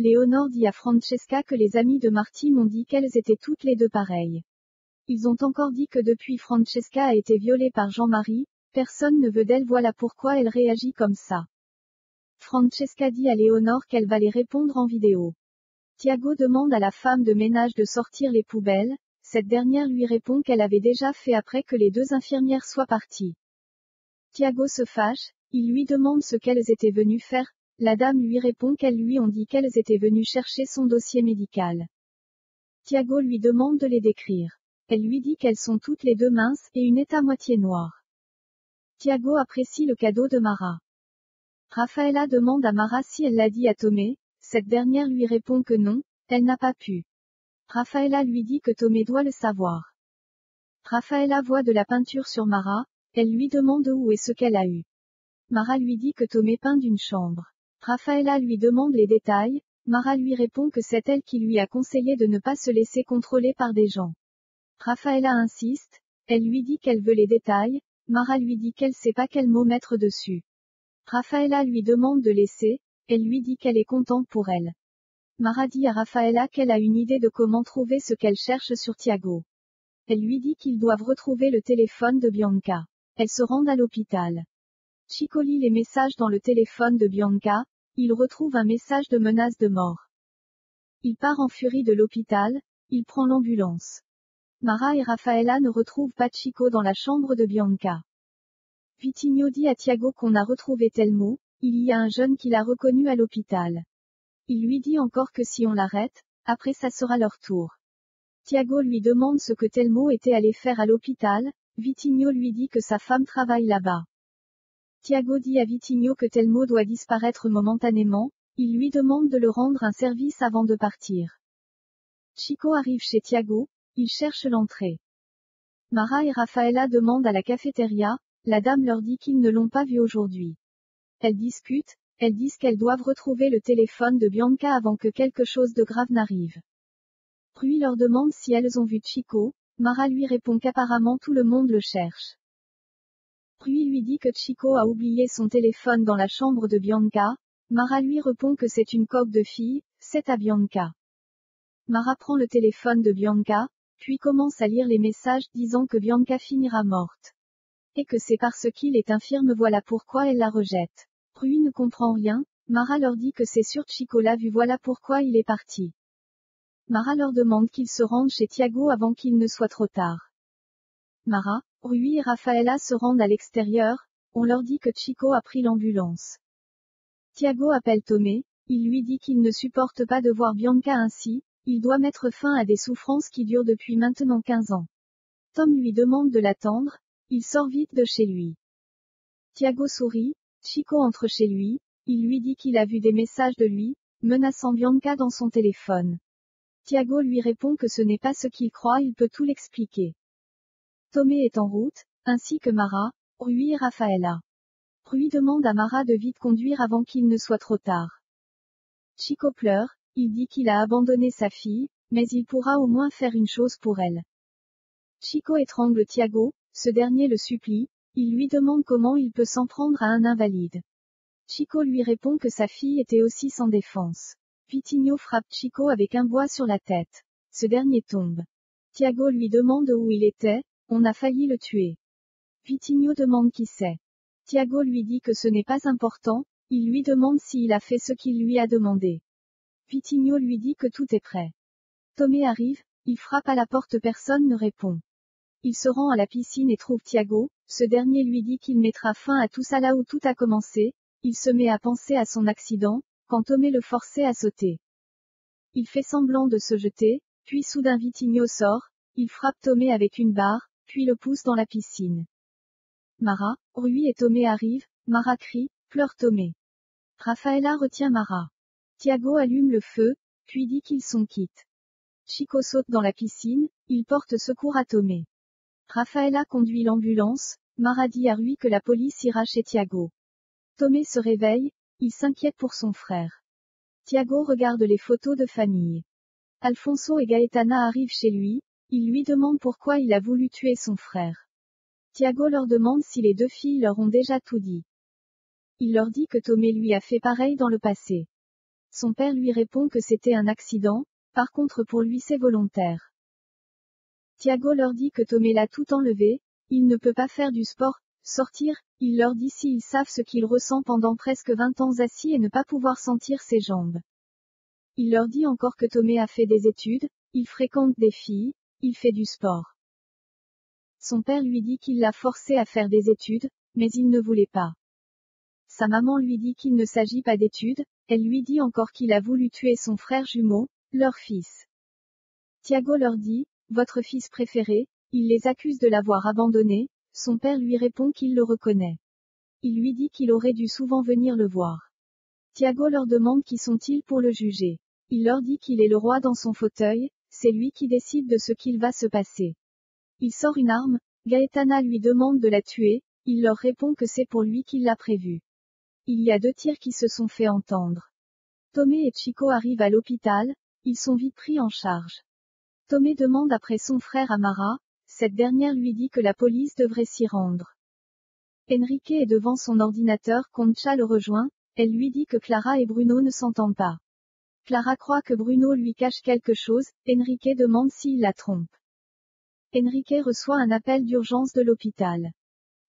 Léonore dit à Francesca que les amis de Marty m'ont dit qu'elles étaient toutes les deux pareilles. Ils ont encore dit que depuis Francesca a été violée par Jean-Marie, personne ne veut d'elle, voilà pourquoi elle réagit comme ça. Francesca dit à Léonore qu'elle va les répondre en vidéo. Tiago demande à la femme de ménage de sortir les poubelles, cette dernière lui répond qu'elle avait déjà fait après que les deux infirmières soient parties. Tiago se fâche, il lui demande ce qu'elles étaient venues faire, la dame lui répond qu'elles lui ont dit qu'elles étaient venues chercher son dossier médical. Tiago lui demande de les décrire. Elle lui dit qu'elles sont toutes les deux minces, et une est à moitié noire. Tiago apprécie le cadeau de Mara. Raffaella demande à Mara si elle l'a dit à Tomé, cette dernière lui répond que non, elle n'a pas pu. Raffaella lui dit que Tomé doit le savoir. Raffaella voit de la peinture sur Mara, elle lui demande où et ce qu'elle a eu. Mara lui dit que Tomé peint d'une chambre. Raffaella lui demande les détails, Mara lui répond que c'est elle qui lui a conseillé de ne pas se laisser contrôler par des gens. Raffaella insiste, elle lui dit qu'elle veut les détails, Mara lui dit qu'elle sait pas quel mot mettre dessus. Raffaella lui demande de laisser, elle lui dit qu'elle est contente pour elle. Mara dit à Raffaella qu'elle a une idée de comment trouver ce qu'elle cherche sur Tiago. Elle lui dit qu'ils doivent retrouver le téléphone de Bianca. Elles se rendent à l'hôpital. Chico lit les messages dans le téléphone de Bianca, il retrouve un message de menace de mort. Il part en furie de l'hôpital, il prend l'ambulance. Mara et Raffaella ne retrouvent pas Chico dans la chambre de Bianca. Vitigno dit à Tiago qu'on a retrouvé Telmo, il y a un jeune qui l'a reconnu à l'hôpital. Il lui dit encore que si on l'arrête, après ça sera leur tour. Tiago lui demande ce que Telmo était allé faire à l'hôpital, Vitigno lui dit que sa femme travaille là-bas. Tiago dit à Vitigno que Telmo doit disparaître momentanément, il lui demande de le rendre un service avant de partir. Chico arrive chez Tiago, il cherche l'entrée. Mara et Raffaella demandent à la cafétéria, la dame leur dit qu'ils ne l'ont pas vu aujourd'hui. Elles discutent, elles disent qu'elles doivent retrouver le téléphone de Bianca avant que quelque chose de grave n'arrive. Rui leur demande si elles ont vu Chico, Mara lui répond qu'apparemment tout le monde le cherche. Rui lui dit que Chico a oublié son téléphone dans la chambre de Bianca, Mara lui répond que c'est une coque de fille, c'est à Bianca. Mara prend le téléphone de Bianca, puis commence à lire les messages disant que Bianca finira morte. Et que c'est parce qu'il est infirme, voilà pourquoi elle la rejette. Rui ne comprend rien, Mara leur dit que c'est sûr Chico l'a vu, voilà pourquoi il est parti. Mara leur demande qu'ils se rendent chez Tiago avant qu'il ne soit trop tard. Mara, Rui et Raffaella se rendent à l'extérieur, on leur dit que Chico a pris l'ambulance. Tiago appelle Tomé, il lui dit qu'il ne supporte pas de voir Bianca ainsi, il doit mettre fin à des souffrances qui durent depuis maintenant 15 ans. Tom lui demande de l'attendre, il sort vite de chez lui. Tiago sourit, Chico entre chez lui, il lui dit qu'il a vu des messages de lui, menaçant Bianca dans son téléphone. Tiago lui répond que ce n'est pas ce qu'il croit, il peut tout l'expliquer. Tomé est en route, ainsi que Mara, Rui et Raffaella. Rui demande à Mara de vite conduire avant qu'il ne soit trop tard. Chico pleure, il dit qu'il a abandonné sa fille, mais il pourra au moins faire une chose pour elle. Chico étrangle Tiago, ce dernier le supplie, il lui demande comment il peut s'en prendre à un invalide. Chico lui répond que sa fille était aussi sans défense. Vitigno frappe Chico avec un bois sur la tête. Ce dernier tombe. Tiago lui demande où il était, on a failli le tuer. Vitigno demande qui c'est. Tiago lui dit que ce n'est pas important, il lui demande s'il a fait ce qu'il lui a demandé. Vitigno lui dit que tout est prêt. Tomé arrive, il frappe à la porte, personne ne répond. Il se rend à la piscine et trouve Tiago, ce dernier lui dit qu'il mettra fin à tout ça là où tout a commencé, il se met à penser à son accident, quand Tomé le forçait à sauter. Il fait semblant de se jeter, puis soudain Vitigno sort, il frappe Tomé avec une barre, puis le pousse dans la piscine. Mara, Rui et Tomé arrivent, Mara crie, pleure Tomé. Raffaella retient Mara. Tiago allume le feu, puis dit qu'ils sont quittes. Chico saute dans la piscine, il porte secours à Tomé. Raffaella conduit l'ambulance, Mara dit à Rui que la police ira chez Tiago. Tomé se réveille, il s'inquiète pour son frère. Tiago regarde les photos de famille. Alfonso et Gaetana arrivent chez lui, ils lui demandent pourquoi il a voulu tuer son frère. Tiago leur demande si les deux filles leur ont déjà tout dit. Il leur dit que Tomé lui a fait pareil dans le passé. Son père lui répond que c'était un accident, par contre pour lui c'est volontaire. Tiago leur dit que Tomé l'a tout enlevé, il ne peut pas faire du sport, sortir, il leur dit s'ils savent ce qu'il ressent pendant presque 20 ans assis et ne pas pouvoir sentir ses jambes. Il leur dit encore que Tomé a fait des études, il fréquente des filles, il fait du sport. Son père lui dit qu'il l'a forcé à faire des études, mais il ne voulait pas. Sa maman lui dit qu'il ne s'agit pas d'études, elle lui dit encore qu'il a voulu tuer son frère jumeau, leur fils. Tiago leur dit, votre fils préféré, il les accuse de l'avoir abandonné, son père lui répond qu'il le reconnaît. Il lui dit qu'il aurait dû souvent venir le voir. Tiago leur demande qui sont-ils pour le juger. Il leur dit qu'il est le roi dans son fauteuil, c'est lui qui décide de ce qu'il va se passer. Il sort une arme, Gaetana lui demande de la tuer, il leur répond que c'est pour lui qu'il l'a prévu. Il y a 2 tirs qui se sont fait entendre. Tomé et Chico arrivent à l'hôpital, ils sont vite pris en charge. Tomé demande après son frère à Mara, cette dernière lui dit que la police devrait s'y rendre. Enrique est devant son ordinateur, Concha le rejoint, elle lui dit que Clara et Bruno ne s'entendent pas. Clara croit que Bruno lui cache quelque chose, Enrique demande s'il la trompe. Enrique reçoit un appel d'urgence de l'hôpital.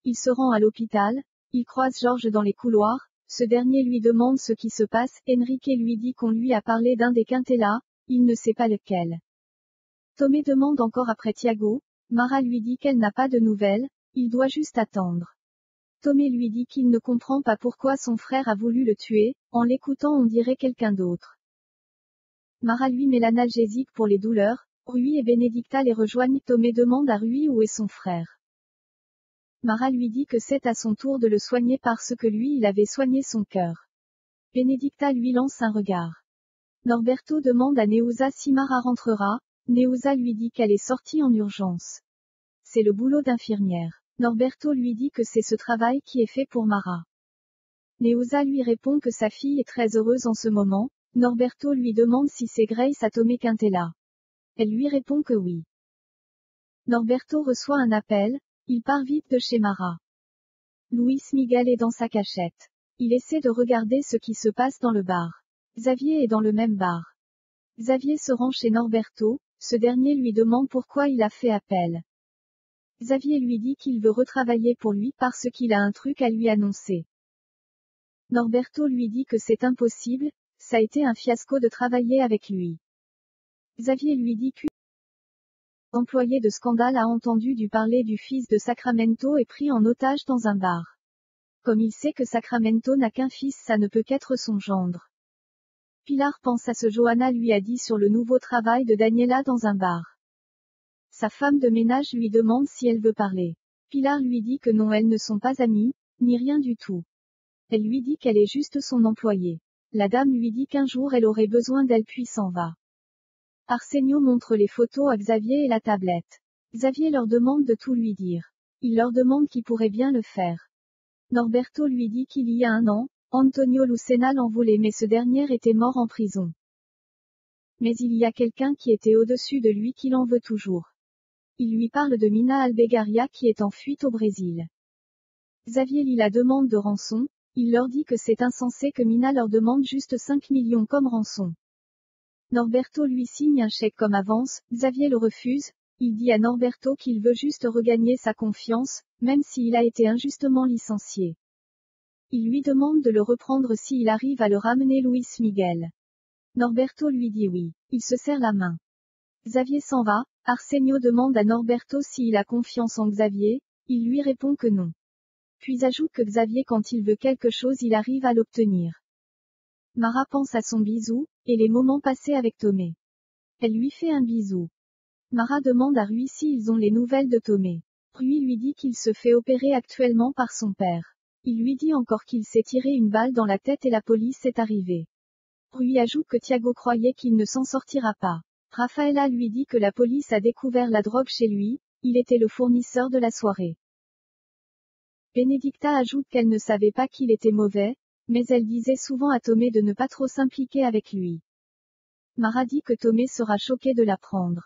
Il se rend à l'hôpital, il croise Georges dans les couloirs, ce dernier lui demande ce qui se passe, Enrique lui dit qu'on lui a parlé d'un des quintellas, il ne sait pas lequel. Tomé demande encore après Tiago, Mara lui dit qu'elle n'a pas de nouvelles, il doit juste attendre. Tomé lui dit qu'il ne comprend pas pourquoi son frère a voulu le tuer, en l'écoutant on dirait quelqu'un d'autre. Mara lui met l'analgésique pour les douleurs, Rui et Benedicta les rejoignent, Tomé demande à Rui où est son frère. Mara lui dit que c'est à son tour de le soigner parce que lui il avait soigné son cœur. Benedicta lui lance un regard. Norberto demande à Neuza si Mara rentrera, Neuza lui dit qu'elle est sortie en urgence. C'est le boulot d'infirmière. Norberto lui dit que c'est ce travail qui est fait pour Mara. Neuza lui répond que sa fille est très heureuse en ce moment, Norberto lui demande si c'est Grace à Tomé Quintella. Elle lui répond que oui. Norberto reçoit un appel, il part vite de chez Mara. Luis Miguel est dans sa cachette. Il essaie de regarder ce qui se passe dans le bar. Xavier est dans le même bar. Xavier se rend chez Norberto, ce dernier lui demande pourquoi il a fait appel. Xavier lui dit qu'il veut retravailler pour lui parce qu'il a un truc à lui annoncer. Norberto lui dit que c'est impossible, ça a été un fiasco de travailler avec lui. Xavier lui dit qu'un employé de scandale a entendu parler du fils de Sacramento et pris en otage dans un bar. Comme il sait que Sacramento n'a qu'un fils, ça ne peut qu'être son gendre. Pilar pense à ce Johanna lui a dit sur le nouveau travail de Daniela dans un bar. Sa femme de ménage lui demande si elle veut parler. Pilar lui dit que non, elles ne sont pas amies, ni rien du tout. Elle lui dit qu'elle est juste son employée. La dame lui dit qu'un jour elle aurait besoin d'elle puis s'en va. Arsenio montre les photos à Xavier et la tablette. Xavier leur demande de tout lui dire. Il leur demande qui pourrait bien le faire. Norberto lui dit qu'il y a 1 an, Antonio Lucena l'en voulait mais ce dernier était mort en prison. Mais il y a quelqu'un qui était au-dessus de lui qui l'en veut toujours. Il lui parle de Mina Albegaria qui est en fuite au Brésil. Xavier lit la demande de rançon, il leur dit que c'est insensé que Mina leur demande juste 5 millions comme rançon. Norberto lui signe un chèque comme avance, Xavier le refuse, il dit à Norberto qu'il veut juste regagner sa confiance, même s'il a été injustement licencié. Il lui demande de le reprendre s'il arrive à le ramener Luis Miguel. Norberto lui dit oui, il se serre la main. Xavier s'en va, Arsenio demande à Norberto s'il a confiance en Xavier, il lui répond que non. Puis ajoute que Xavier quand il veut quelque chose il arrive à l'obtenir. Mara pense à son bisou, et les moments passés avec Tomé. Elle lui fait un bisou. Mara demande à Rui s'ils ont les nouvelles de Tomé. Rui lui dit qu'il se fait opérer actuellement par son père. Il lui dit encore qu'il s'est tiré une balle dans la tête et la police est arrivée. Rui ajoute que Tiago croyait qu'il ne s'en sortira pas. Rafaela lui dit que la police a découvert la drogue chez lui, il était le fournisseur de la soirée. Benedicta ajoute qu'elle ne savait pas qu'il était mauvais, mais elle disait souvent à Tomé de ne pas trop s'impliquer avec lui. Mara dit que Tomé sera choqué de l'apprendre.